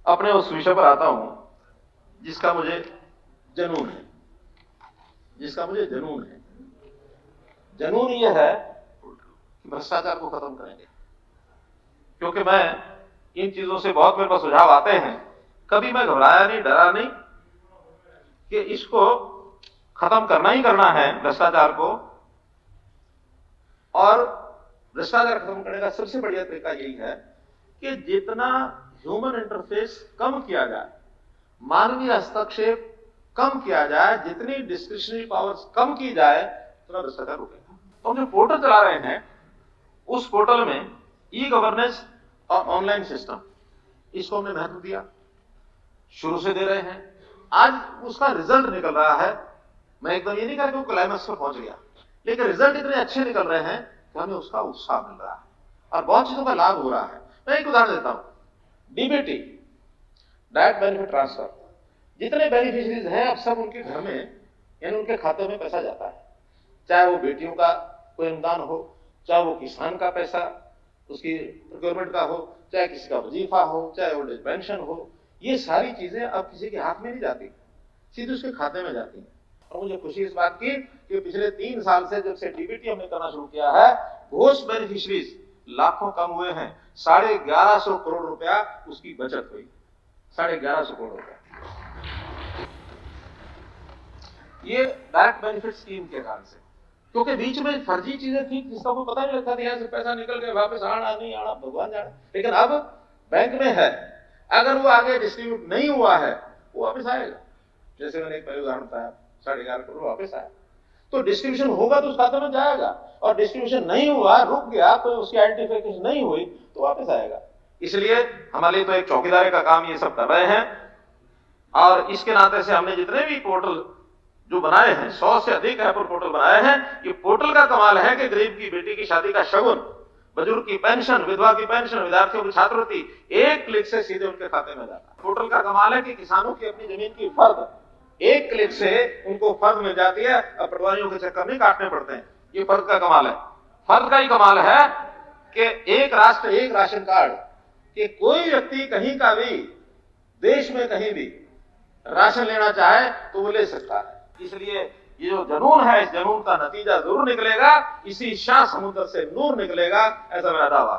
अपने उस विषय पर आता हूं जिसका मुझे जुनून है, जुनून यह है कि भ्रष्टाचार को खत्म करेंगे। क्योंकि मैं इन चीजों से बहुत मेरे पास सुझाव आते हैं, कभी मैं घबराया नहीं, डरा नहीं कि इसको खत्म करना ही करना है भ्रष्टाचार को। और भ्रष्टाचार खत्म करने का सबसे बढ़िया तरीका यही है कि जितना ह्यूमन इंटरफेस कम किया जाए, मानवीय हस्तक्षेप कम किया जाए, जितनी डिस्क्रिशनरी पावर्स कम की जाए, उतना भ्रष्टाचार रुकेगा। तो हम जो पोर्टल चला रहे हैं, उस पोर्टल में ई गवर्नेंस और ऑनलाइन सिस्टम, इसको हमने महत्व दिया, शुरू से दे रहे हैं। आज उसका रिजल्ट निकल रहा है। मैं एकदम ये नहीं कह रहा कि वो क्लाइमेक्स पर पहुंच गया, लेकिन रिजल्ट इतने अच्छे निकल रहे हैं कि हमें उसका उत्साह मिल रहा है और बहुत चीजों का लाभ हो रहा है। मैं एक उदाहरण देता हूं, डीबीटी, डायरेक्ट बेनिफिट ट्रांसफर, जितने बेनिफिशरीज हैं अब सब उनके घर में यानी उनके खाते में पैसा जाता है। चाहे वो बेटियों का कोई अनुदान हो, चाहे वो किसान का पैसा उसकी प्रोक्योरमेंट का हो, चाहे किसी का वजीफा हो, चाहे ओल्ड एज पेंशन हो, ये सारी चीजें अब किसी के हाथ में नहीं जाती, सीधे उसके खाते में जाती हैं। और मुझे खुशी इस बात की कि पिछले 3 साल से जब से डीबीटी हमने करना शुरू किया है, घोष बेनिफिशरीज लाखों कम हुए हैं। 1150 करोड़ रुपया उसकी बचत हुई, 1150 करोड़ रुपया, ये डायरेक्ट बेनिफिट स्कीम के कारण से। क्योंकि बीच में फर्जी चीजें थी, जिसका कोई पता नहीं लगता था, यहां से पैसा निकल के वापस आना नहीं आना भगवान जाने। लेकिन अब बैंक में है, अगर वो आगे डिस्ट्रीब्यूट नहीं हुआ है वो वापस आएगा। जैसे मैंने एक पहले उदाहरण बताया, 11.5 करोड़ वापस आया, तो डिस्ट्रीब्यूशन होगा तो उस खाते में जाएगा, और डिस्ट्रीब्यूशन नहीं हुआ, रुक गया, तो उसकी आइडेंटिफिकेशन नहीं हुई तो वापस आएगा। इसलिए हमारे लिए तो एक चौकीदारी का काम ये सब कर रहे हैं। और इसके नाते से हमने जितने भी पोर्टल जो बनाए हैं, 100 से अधिक ऐप पोर्टल बनाए हैं। ये पोर्टल का कमाल है कि गरीब की बेटी की शादी का शगुन, बुजुर्ग की पेंशन, विधवा की पेंशन, विद्यार्थियों की छात्रवृत्ति एक क्लिक से सीधे उनके खाते में जाता है। पोर्टल का कमाल है कि किसानों की अपनी जमीन की फर्द एक क्लिक से उनको फर्द मिल जाती है, अब पटवारियों के चक्कर नहीं काटने पड़ते हैं। ये फर्द का कमाल है। फर्द का ही कमाल है कि एक राष्ट्र एक राशन कार्ड, कि कोई व्यक्ति कहीं का भी देश में कहीं भी राशन लेना चाहे तो वो ले सकता है। इसलिए ये जो जुनून है, इस जुनून का नतीजा जरूर निकलेगा, इसी शाह समुद्र से नूर निकलेगा, ऐसा मेरा दावा है।